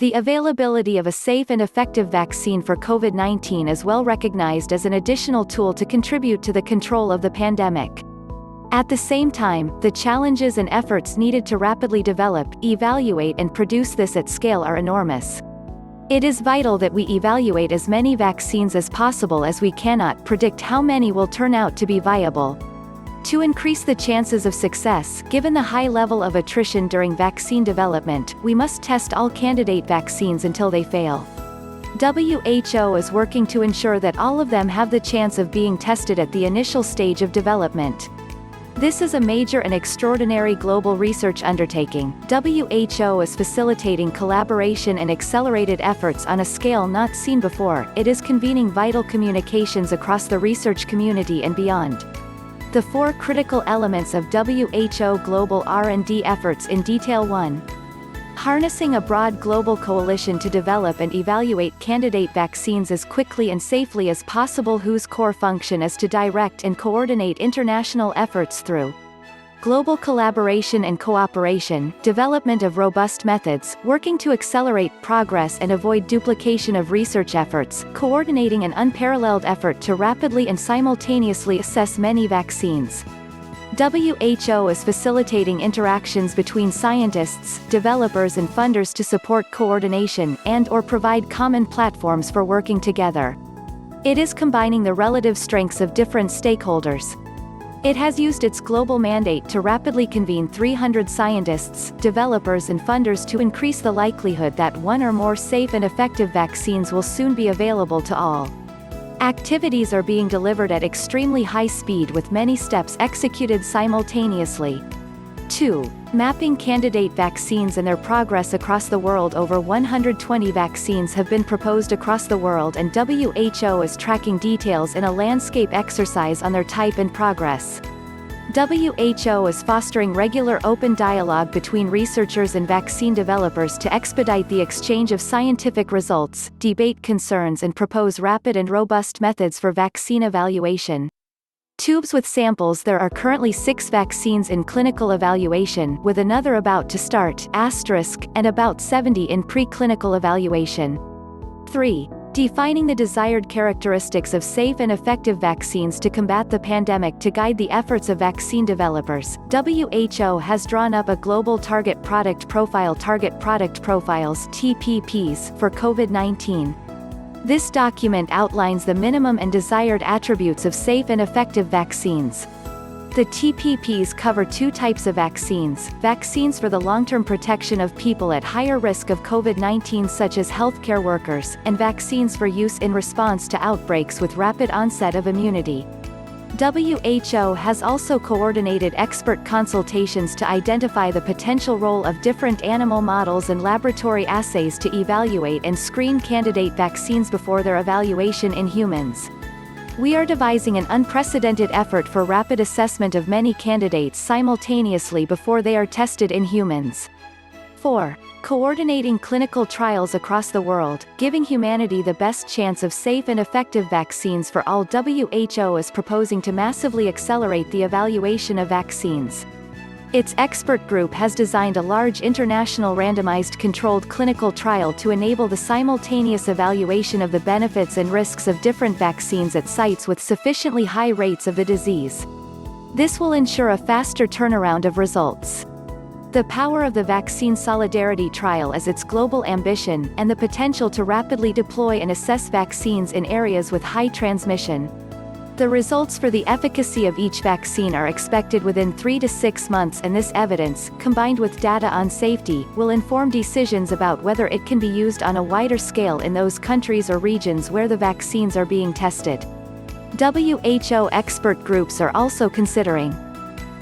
The availability of a safe and effective vaccine for COVID-19 is well recognized as an additional tool to contribute to the control of the pandemic. At the same time, the challenges and efforts needed to rapidly develop, evaluate and produce this at scale are enormous. It is vital that we evaluate as many vaccines as possible, as we cannot predict how many will turn out to be viable. To increase the chances of success, given the high level of attrition during vaccine development, we must test all candidate vaccines until they fail. WHO is working to ensure that all of them have the chance of being tested at the initial stage of development. This is a major and extraordinary global research undertaking. WHO is facilitating collaboration and accelerated efforts on a scale not seen before. It is convening vital communications across the research community and beyond. The four critical elements of WHO global R&D efforts in detail. 1. Harnessing a broad global coalition to develop and evaluate candidate vaccines as quickly and safely as possible, whose core function is to direct and coordinate international efforts through global collaboration and cooperation, development of robust methods, working to accelerate progress and avoid duplication of research efforts, coordinating an unparalleled effort to rapidly and simultaneously assess many vaccines. WHO is facilitating interactions between scientists, developers and funders to support coordination and/or provide common platforms for working together. It is combining the relative strengths of different stakeholders. It has used its global mandate to rapidly convene 300 scientists, developers and funders to increase the likelihood that one or more safe and effective vaccines will soon be available to all. Activities are being delivered at extremely high speed, with many steps executed simultaneously. 2. Mapping candidate vaccines and their progress across the world. Over 120 vaccines have been proposed across the world, and WHO is tracking details in a landscape exercise on their type and progress. WHO is fostering regular open dialogue between researchers and vaccine developers to expedite the exchange of scientific results, debate concerns and propose rapid and robust methods for vaccine evaluation. Tubes with samples. There are currently 6 vaccines in clinical evaluation, with another about to start, and about 70 in preclinical evaluation. 3. Defining the desired characteristics of safe and effective vaccines to combat the pandemic. To guide the efforts of vaccine developers, WHO has drawn up a global target product profile, target product profiles (TPPs) for COVID-19. This document outlines the minimum and desired attributes of safe and effective vaccines. The TPPs cover 2 types of vaccines: vaccines for the long-term protection of people at higher risk of COVID-19 such as healthcare workers, and vaccines for use in response to outbreaks with rapid onset of immunity. WHO has also coordinated expert consultations to identify the potential role of different animal models and laboratory assays to evaluate and screen candidate vaccines before their evaluation in humans. We are devising an unprecedented effort for rapid assessment of many candidates simultaneously before they are tested in humans. 4. Coordinating clinical trials across the world, giving humanity the best chance of safe and effective vaccines for all. WHO is proposing to massively accelerate the evaluation of vaccines. Its expert group has designed a large international randomized controlled clinical trial to enable the simultaneous evaluation of the benefits and risks of different vaccines at sites with sufficiently high rates of the disease. This will ensure a faster turnaround of results. The power of the Vaccine Solidarity Trial is its global ambition, and the potential to rapidly deploy and assess vaccines in areas with high transmission. The results for the efficacy of each vaccine are expected within 3 to 6 months, and this evidence, combined with data on safety, will inform decisions about whether it can be used on a wider scale in those countries or regions where the vaccines are being tested. WHO expert groups are also considering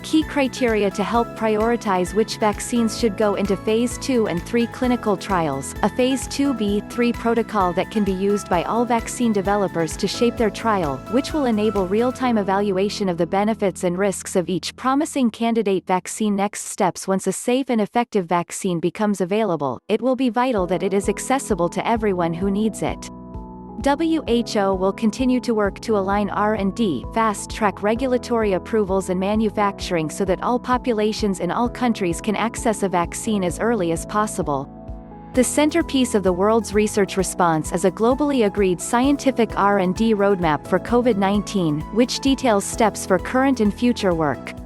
key criteria to help prioritize which vaccines should go into Phase 2 and 3 clinical trials, a Phase 2b/3 protocol that can be used by all vaccine developers to shape their trial, which will enable real-time evaluation of the benefits and risks of each promising candidate vaccine. Next steps. Once a safe and effective vaccine becomes available, it will be vital that it is accessible to everyone who needs it. WHO will continue to work to align R&D, fast-track regulatory approvals and manufacturing so that all populations in all countries can access a vaccine as early as possible. The centerpiece of the world's research response is a globally agreed scientific R&D roadmap for COVID-19, which details steps for current and future work.